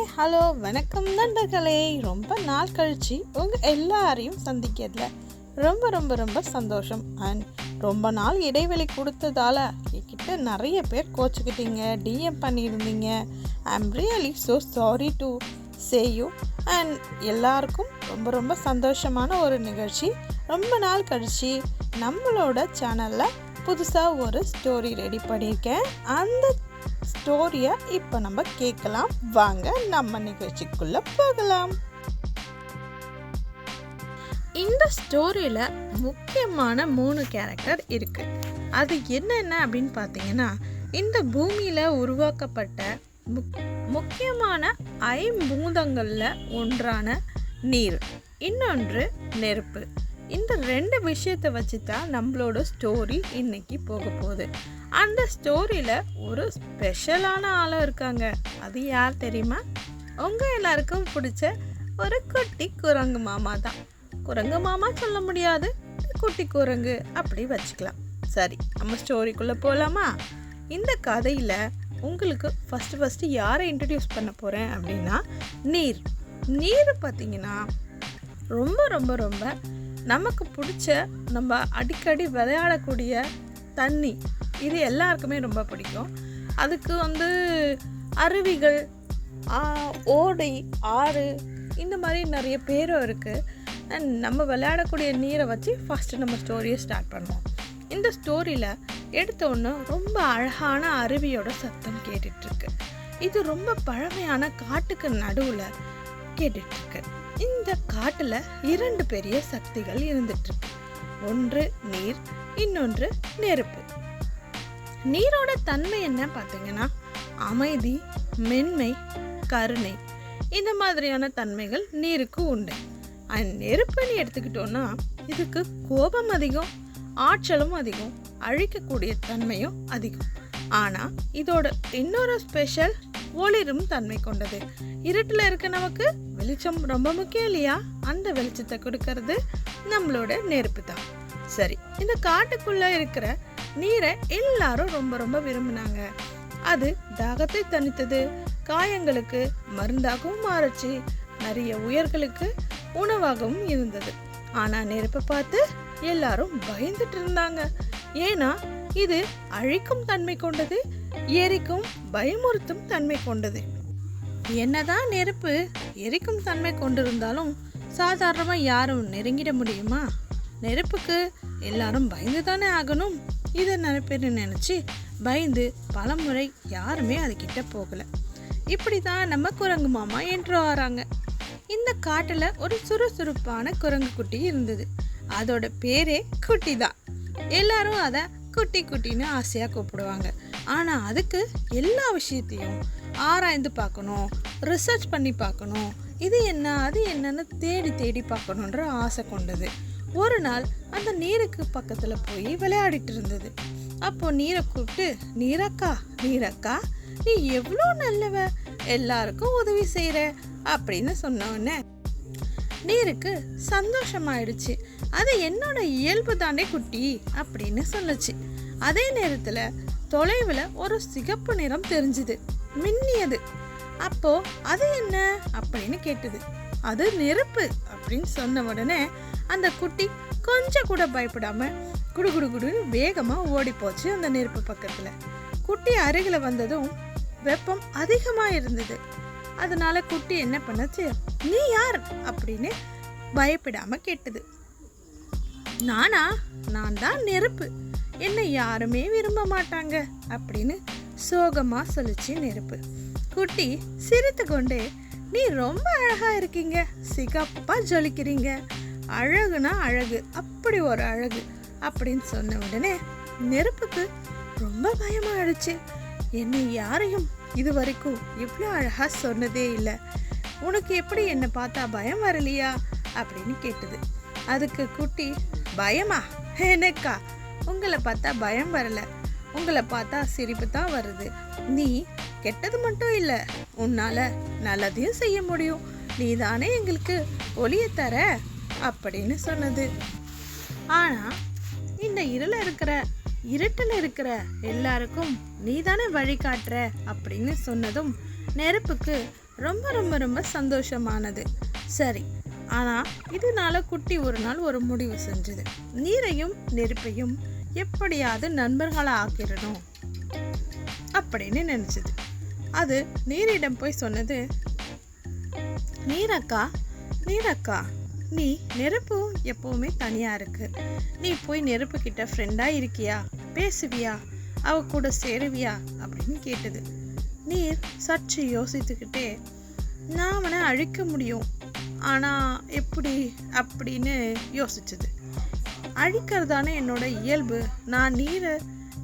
Hi hello வணக்கம் நண்பர்களே. ரொம்ப நாள் கழிச்சு உங்கள் எல்லாரையும் சந்திக்கிறதுல ரொம்ப ரொம்ப ரொம்ப சந்தோஷம். அண்ட் ரொம்ப நாள் இடைவெளி கொடுத்ததால என்கிட்ட நிறைய பேர் கோச்சிக்கிட்டீங்க, டிஎம் பண்ணியிருந்தீங்க. I am really so sorry to say you. And எல்லாருக்கும் ரொம்ப ரொம்ப சந்தோஷமான ஒரு நிகழ்ச்சி. ரொம்ப நாள் கழிச்சு நம்மளோட சேனலில் புதுசாக ஒரு ஸ்டோரி ரெடி பண்ணியிருக்கேன். அந்த ஸ்டோரியை இப்போ நம்ம கேட்கலாம். வாங்க நம்ம நிகழ்ச்சிக்குள்ளே போகலாம். இந்த ஸ்டோரியில் முக்கியமான 3 கேரக்டர் இருக்குது. அது என்னென்ன அப்படின்னு பார்த்தீங்கன்னா, இந்த பூமியில் உருவாக்கப்பட்ட முக்கியமான 5 ஒன்றான நீர், இன்னொன்று நெருப்பு. இந்த 2 விஷயத்தை வச்சு தான் நம்மளோட ஸ்டோரி இன்னைக்கு போக போகுது. அந்த ஸ்டோரியில் ஒரு ஸ்பெஷலான ஆளும் இருக்காங்க. அது யார் தெரியுமா? உங்கள் எல்லாருக்கும் பிடிச்ச ஒரு குட்டி குரங்கு மாமா தான். குரங்கு மாமா சொல்ல முடியாது, குட்டி குரங்கு அப்படி வச்சுக்கலாம். சரி, நம்ம ஸ்டோரிக்குள்ளே போகலாமா? இந்த கதையில் உங்களுக்கு ஃபஸ்ட்டு யாரை இன்ட்ரடியூஸ் பண்ண போகிறேன் அப்படின்னா, நீர் பார்த்திங்கன்னா ரொம்ப ரொம்ப ரொம்ப நமக்கு பிடிச்ச, நம்ம அடிக்கடி விளையாடக்கூடிய தண்ணி. இது எல்லாருக்குமே ரொம்ப பிடிக்கும். அதுக்கு அருவிகள், ஓடை, ஆறு, இந்த மாதிரி நிறைய பேரும் இருக்குது. அண்ட் நம்ம விளையாடக்கூடிய நீரை வச்சு ஃபஸ்ட்டு நம்ம ஸ்டோரியை ஸ்டார்ட் பண்ணுவோம். இந்த ஸ்டோரியில் எடுத்தோன்னு ரொம்ப அழகான அருவியோட சத்தம் கேட்டுட்ருக்கு. இது ரொம்ப பழமையான காட்டுக்கு நடுவில் கேட்டுட்ருக்கு. இந்த காட்டில் 2 பெரிய சக்திகள் இருந்துட்டுருக்கு. ஒன்று நீர், இன்னொன்று நெருப்பு. நீரோட தன்மை என்ன பார்த்தீங்கன்னா, அமைதி, மென்மை, கருணை, இந்த மாதிரியான தன்மைகள் நீருக்கு உண்டு. நெருப்புன்னு எடுத்துக்கிட்டோன்னா, இதுக்கு கோபம் அதிகம், ஆற்றலும் அதிகம், அழிக்கக்கூடிய தன்மையும் அதிகம். ஆனால் இதோட இன்னொரு ஸ்பெஷல், ஒளிரும் தன்மை கொண்டது. இருட்டில் இருக்க நமக்கு வெளிச்சம் ரொம்ப முக்கியம் இல்லையா? அந்த வெளிச்சத்தை கொடுக்கறது நம்மளோட நெருப்பு தான். சரி, இந்த காட்டுக்குள்ளே இருக்கிற நீரை எல்லாரும் ரொம்ப ரொம்ப விரும்பினாங்க. அது தாகத்தை தணித்தது, காயங்களுக்கு மருந்தாகவும் மாறுச்சு, நிறைய உயிர்களுக்கு உணவாகவும் இருந்தது. ஆனால் நெருப்பை பார்த்து எல்லாரும் பயந்துட்டு இருந்தாங்க. ஏன்னா இது அழிக்கும் தன்மை கொண்டது, எரிக்கும் பயமுறுத்தும் தன்மை கொண்டது. என்னதான் நெருப்பு எரிக்கும் தன்மை கொண்டிருந்தாலும் சாதாரணமாக யாரும் நெருங்கிட முடியுமா? நெருப்புக்கு எல்லாரும் பயந்து தானே ஆகணும். இதை நிறைய பேர் நினச்சி பயந்து பலமுறை யாருமே அதுக்கிட்ட போகலை. இப்படி தான் நம்ம குரங்கு மாமா என்று வராங்க. இந்த காட்டில் ஒரு சுறுசுறுப்பான குரங்கு குட்டி இருந்தது. அதோட பேரே குட்டி தான். எல்லாரும் அதை குட்டி குட்டின்னு ஆசையாக கூப்பிடுவாங்க. ஆனால் அதுக்கு எல்லா விஷயத்தையும் ஆராய்ந்து பார்க்கணும், ரிசர்ச் பண்ணி பார்க்கணும், இது என்ன அது என்னன்னு தேடி தேடி பார்க்கணுன்ற ஆசை கொண்டது. ஒரு நாள் அந்த நீருக்கு பக்கத்தில் போய் விளையாடிட்டு இருந்தது. அப்போது நீரை கூப்பிட்டு, நீரக்கா நீ எவ்வளோ நல்லவ, எல்லாருக்கும் உதவி செய்கிற அப்படின்னு சொன்னோன்னே நீருக்கு சந்தோஷமாயிடுச்சு. அது என்னோட இயல்பு தானே குட்டி அப்படின்னு சொல்லுச்சு. அதே நேரத்தில் தொலைவில் ஒரு சிகப்பு நிறம் தெரிஞ்சுது, மின்னியது. அப்போ அது என்ன அப்படின்னு கேட்டது. அது நெருப்பு அப்படின்னு சொன்ன உடனே அந்த குட்டி கொஞ்சம் கூட பயப்படாம குடுகுடுன்னு வேகமாக ஓடி போச்சு அந்த நெருப்பு பக்கத்தில். குட்டி அருகில் வந்ததும் வெப்பம் அதிகமாக இருந்தது. அதனால குட்டி என்ன பண்ணுச்சு, நீ யார் அப்படின்னு பயப்படாம கேட்டது. நான் தான் நெருப்பு, என்னை யாருமே விரும்ப மாட்டாங்க அப்படின்னு சோகமா சொல்லிச்சு நெருப்பு. குட்டி சிரித்து கொண்டே, நீ ரொம்ப அழகா இருக்கீங்க, சிகப்பா ஜொலிக்கிறீங்க, அழகுனா அழகு, அப்படி ஒரு அழகு அப்படின்னு சொன்ன உடனே நெருப்புக்கு ரொம்ப பயமாயிடுச்சு. என்னை யாரையும் இது வரைக்கும் இவ்வளோ அழகா சொன்னதே இல்லை, உனக்கு எப்படி என்னை பார்த்தா பயம் வரலையா அப்படின்னு கேட்டது. அதுக்கு குட்டி, பயமா எனக்கா? உங்களை பார்த்தா பயம் வரல, உங்களை பார்த்தா சிரிப்பு தான் வருது. நீ கெட்டது மட்டும் இல்லை, உன்னால நல்லதையும் செய்ய முடியும், நீ தானே எங்களுக்கு ஒளியை தர அப்படின்னு சொன்னது. ஆனால் இந்த இருட்டில் இருக்கிற எல்லாருக்கும் நீ தானே வழிகாட்டுற அப்படின்னு சொன்னதும் நெருப்புக்கு ரொம்ப ரொம்ப ரொம்ப சந்தோஷமானது. சரி, ஆனால் இதனால குட்டி ஒரு நாள் ஒரு முடிவு செஞ்சது. நீரையும் நெருப்பையும் எப்படியாவது நண்பர்களாக ஆக்கிடணும் அப்படின்னு நினச்சிது. அது நீரிடம் போய் சொன்னது, நீரக்கா நீரக்கா, நீ நெருப்பு எப்போவுமே தனியாக இருக்கு. நீ போய் நெருப்பு கிட்ட ஃப்ரெண்டாக இருக்கியா, பேசுவியா, அவ கூட சேருவியா அப்படின்னு கேட்டது. நீர் சற்று யோசித்துக்கிட்டே, நான் அவனை அழிக்க முடியும், ஆனால் எப்படி அப்படின்னு யோசிச்சது. அழிக்கிறதானே என்னோட இயல்பு.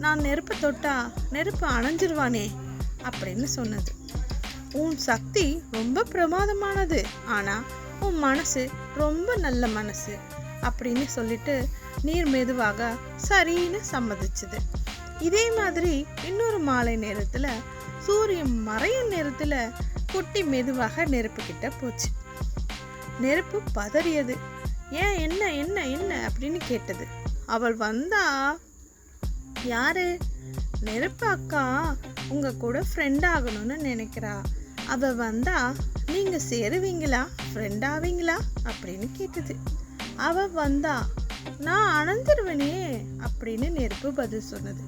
நான் நெருப்பை தொட்டா நெருப்பு அணைஞ்சிருவானே அப்படின்னு சொன்னது. உன் சக்தி ரொம்ப பிரமாதமானது, ஆனால் உன் மனசு ரொம்ப நல்ல மனசு அப்படின்னு சொல்லிட்டு நீர் மெதுவாக சரின்னு சம்மதிச்சுது. இதே மாதிரி இன்னொரு மாலை நேரத்தில் சூரியன் மறையும் நேரத்தில் குட்டி மெதுவாக நெருப்பு கிட்ட போச்சு. நெருப்பு பதறியது. ஏன், என்ன என்ன என்ன அப்படின்னு கேட்டது. அவள் வந்தா, யாரு? நெருப்பு அக்கா உங்க கூட ஃப்ரெண்ட் ஆகணும்னு நினைக்கிறா. அவ வந்தா நீங்க சேருவீங்களா, ஃப்ரெண்ட் ஆவீங்களா அப்படின்னு கேட்டது. அவ வந்தா நான் அணைஞ்சிருவனே அப்படின்னு நெருப்பு பதில் சொன்னது.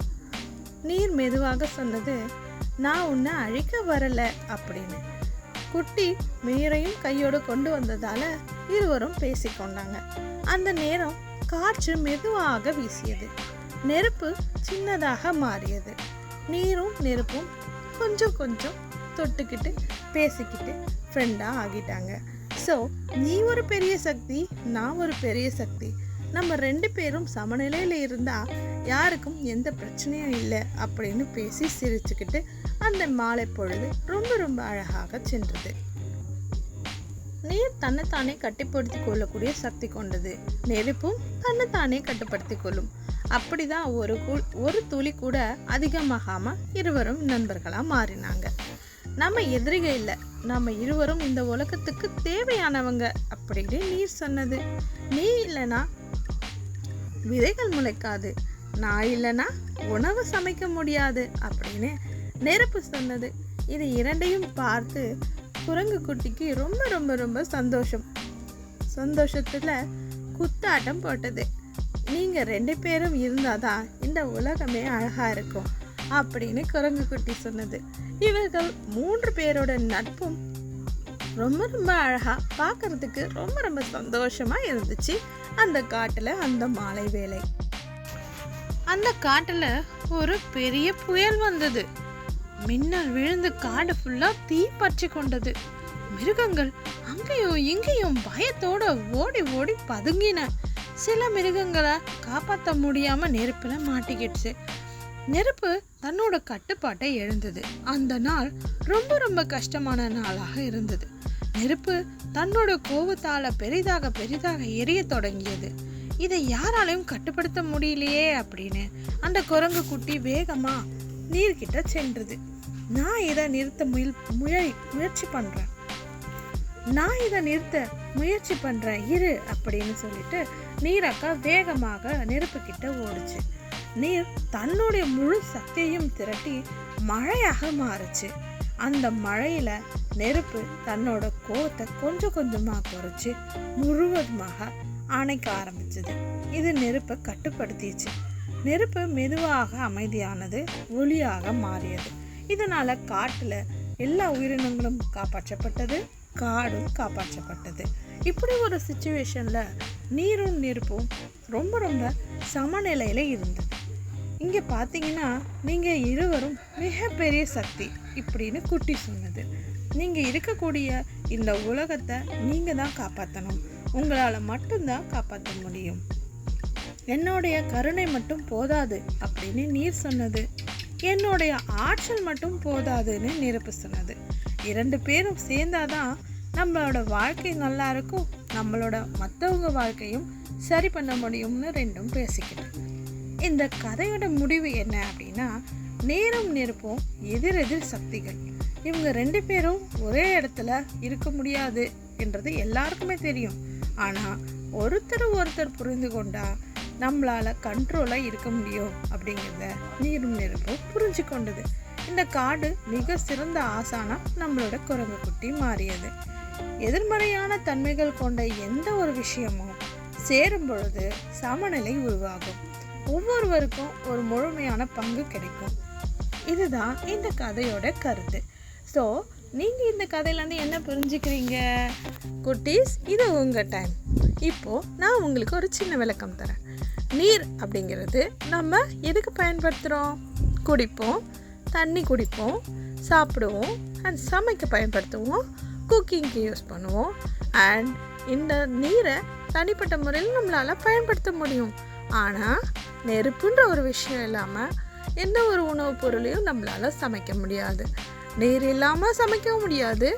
நீர் மெதுவாக சொன்னது, நான் உன்னை அழிக்க வரல அப்படின்னு. குட்டி நீரையும் கையோடு கொண்டு வந்ததால இருவரும் பேசிக்கொண்டாங்க. அந்த நேரம் காற்று மெதுவாக வீசியது. நெருப்பு சின்னதாக மாறியது. நீரும் நெருப்பும் கொஞ்சம் கொஞ்சம் தொட்டுக்கிட்டு பேசிக்கிட்டு ஃப்ரெண்டாக ஆகிட்டாங்க. ஸோ நீ ஒரு பெரிய சக்தி, நான் ஒரு பெரிய சக்தி, நம்ம 2 பேரும் சமநிலையில் இருந்தால் யாருக்கும் எந்த பிரச்சனையும் இல்லை அப்படின்னு பேசி சிரிச்சுக்கிட்டு அந்த மாலை பொழுது ரொம்ப ரொம்ப அழகாக சென்றது. நீர் தன்னைத்தானே கட்டுப்படுத்தி கொள்ளக்கூடிய சக்தி கொண்டது. நெருப்பும் தன்னைத்தானே கட்டுப்படுத்தி கொள்ளும். அப்படிதான் ஒரு துளி கூட அதிகமாகாம இருவரும் நண்பர்களா மாறினாங்க. நம்ம எதிரிகை இல்லை, நம்ம இருவரும் இந்த உலகத்துக்கு தேவையானவங்க அப்படின்னு நீர் சொன்னது. நீ இல்லைனா விதைகள் முளைக்காது, நான் இல்லைனா உணவு சமைக்க முடியாது அப்படின்னு நெருப்பு சொன்னது. இது இரண்டையும் பார்த்து குரங்கு குட்டிக்கு ரொம்ப ரொம்ப ரொம்ப சந்தோஷத்துல குத்தாட்டம் போட்டது. நீங்க 2 பேரும் இருந்தாதான் இந்த உலகமே அழகா இருக்கும் அப்படின்னு குரங்கு குட்டி சொன்னது. இவர்கள் 3 பேரோட நட்பும் ரொம்ப ரொம்ப அழகா பார்க்கறதுக்கு ரொம்ப ரொம்ப சந்தோஷமா இருந்துச்சு. அந்த காட்டுல அந்த மாலை வேளை, அந்த காட்டுல ஒரு பெரிய புயல் வந்தது. மின்னல் விழுந்து காடு ஃபுல்லா தீ பற்றி கொண்டது. மிருகங்கள் அங்கேயும் இங்கேயும் பயத்தோட ஓடி ஓடி பதுங்கின. சில மிருகங்களை காப்பாற்ற முடியாம நெருப்புல மாட்டிக்கிடுச்சு. நெருப்பு தன்னோட கட்டுப்பாட்டை இழந்தது. அந்த நாள் ரொம்ப ரொம்ப கஷ்டமான நாளாக இருந்தது. நெருப்பு தன்னோட கோபத்தால பெரிதாக பெரிதாக எரிய தொடங்கியது. இதை யாராலையும் கட்டுப்படுத்த முடியலையே அப்படின்னு அந்த குரங்கு குட்டி வேகமா நீர்கிட்ட சென்றது. நான் இதை நிறுத்த முயற்சி பண்றேன் இரு அப்படின்னு சொல்லிட்டு நீரக்கா வேகமாக நெருப்பு கிட்ட ஓடுச்சு. நீர் தன்னுடைய முழு சக்தியையும் திரட்டி மழையாக மாறுச்சு. அந்த மழையில நெருப்பு தன்னோட கோவத்தை கொஞ்சம் கொஞ்சமா குறைச்சு முழுவதுமாக அணைக்க ஆரம்பிச்சது. இது நெருப்பை கட்டுப்படுத்திச்சு. நெருப்பு மெதுவாக அமைதியானது, ஒளியாக மாறியது. இதனால காட்டுல எல்லா உயிரினங்களும் காப்பாற்றப்பட்டது, காடும் காப்பாற்றப்பட்டது. இப்படி ஒரு சிச்சுவேஷன்ல நீரும் நெருப்பும் ரொம்ப ரொம்ப சமநிலையில இருந்தது. இங்க பாத்தீங்கன்னா நீங்க இருவரும் மிகப்பெரிய சக்தி இப்படின்னு குட்டி சொன்னது. நீங்க இருக்கக்கூடிய இந்த உலகத்தை நீங்க தான் காப்பாற்றணும், உங்களால மட்டும்தான் காப்பாற்ற முடியும். என்னுடைய கருணை மட்டும் போதாது அப்படின்னு நீர் சொன்னது. என்னுடைய ஆற்றல் மட்டும் போதாதுன்னு நெருப்பு சொன்னது. 2 பேரும் சேர்ந்தாதான் நம்மளோட வாழ்க்கை நல்லா இருக்கும், நம்மளோட மற்றவங்க வாழ்க்கையும் சரி பண்ண முடியும்னு 2ம் பேசிக்கிட்டு. இந்த கதையோட முடிவு என்ன அப்படின்னா, நேரும் நெருப்பும் எதிரெதிர் சக்திகள். இவங்க 2 பேரும் ஒரே இடத்துல இருக்க முடியாது என்றது எல்லாருக்குமே தெரியும். ஆனால் ஒருத்தர் புரிந்து கொண்டா நம்மளால கண்ட்ரோலாக இருக்க முடியும் அப்படிங்கிறத நீரும் நெருப்பும் புரிஞ்சு கொண்டது. இந்த காடு மிக சிறந்த ஆசானா நம்மளோட குரங்கு குட்டி மாறியது. எதிர்மறையான தன்மைகள் கொண்ட எந்த ஒரு விஷயமும் சேரும் பொழுது சமநிலை உருவாகும். ஒவ்வொருவருக்கும் ஒரு முழுமையான பங்கு கிடைக்கும். இதுதான் இந்த கதையோட கருத்து. ஸோ நீங்கள் இந்த கதையிலேருந்து என்ன புரிஞ்சுக்கிறீங்க குட்டீஸ்? இது உங்கள் டைம். இப்போது நான் உங்களுக்கு ஒரு சின்ன விளக்கம் தரேன். நீர் அப்படிங்கிறது நம்ம எதுக்கு பயன்படுத்துகிறோம்? குடிப்போம், தண்ணி குடிப்போம், சாப்பிடுவோம், அண்ட் சமைக்க பயன்படுத்துவோம், குக்கிங்க்கு யூஸ் பண்ணுவோம். அண்ட் இந்த நீரை தனிப்பட்ட முறையில் நம்மளால் பயன்படுத்த முடியும். ஆனால் நெருப்புன்ற ஒரு விஷயம் இல்லாமல் எந்த ஒரு உணவுப் பொருளையும் நம்மளால் சமைக்க முடியாது. நீர் இல்லாமல் சமைக்கவும் முடியாது,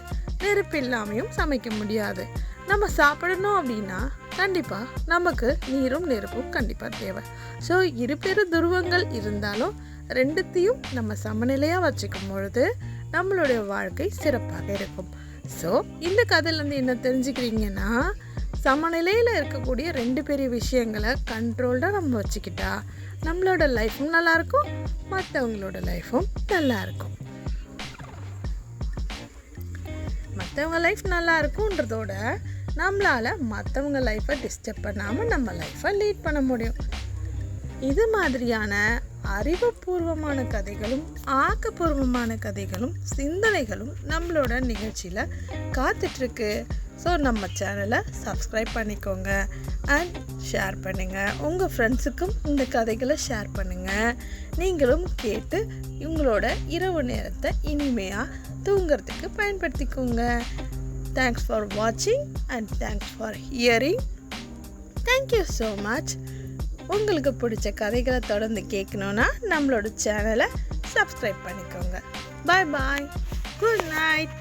நெருப்பு இல்லாமையும் சமைக்க முடியாது. நம்ம சாப்பிடணும் அப்படின்னா கண்டிப்பாக நமக்கு நீரும் நெருப்பும் கண்டிப்பாக தேவை. ஸோ இருபெரு துருவங்கள் இருந்தாலும் ரெண்டுத்தையும் நம்ம சமநிலையாக வச்சுக்கும் பொழுது நம்மளுடைய வாழ்க்கை சிறப்பாக இருக்கும். ஸோ இந்த கதையிலேருந்து என்ன தெரிஞ்சுக்கிறீங்கன்னா, சமநிலையில் இருக்கக்கூடிய ரெண்டு பெரிய விஷயங்களை கண்ட்ரோல்டாக நம்ம வச்சுக்கிட்டா நம்மளோட லைஃப்பும் நல்லாயிருக்கும், மற்றவங்களோட லைஃப்பும் நல்லாயிருக்கும். மற்றவங்க லைஃப் நல்லா இருக்குன்றதோட நம்மளால் மற்றவங்க லைஃப்பை டிஸ்டர்ப் பண்ணாமல் நம்ம லைஃப்பை லீட் பண்ண முடியும். இது மாதிரியான அறிவுபூர்வமான கதைகளும் ஆக்கப்பூர்வமான கதைகளும் சிந்தனைகளும் நம்மளோட நிகழ்ச்சியில் காத்துட்ருக்கு. ஸோ நம்ம சேனலை சப்ஸ்கிரைப் பண்ணிக்கோங்க அண்ட் ஷேர் பண்ணுங்கள். உங்கள் ஃப்ரெண்ட்ஸுக்கும் இந்த கதைகளை ஷேர் பண்ணுங்கள். நீங்களும் கேட்டு உங்களோட இரவு நேரத்தை இனிமையாக தூங்கிறதுக்கு பயன்படுத்திக்கோங்க. தேங்க்ஸ் ஃபார் வாட்சிங் and thanks for hearing. Thank you so much. உங்களுக்கு பிடிச்ச கதைகளை தொடர்ந்து கேட்கணுன்னா நம்மளோட சேனலை சப்ஸ்கிரைப் பண்ணிக்கோங்க. Bye bye. Good night.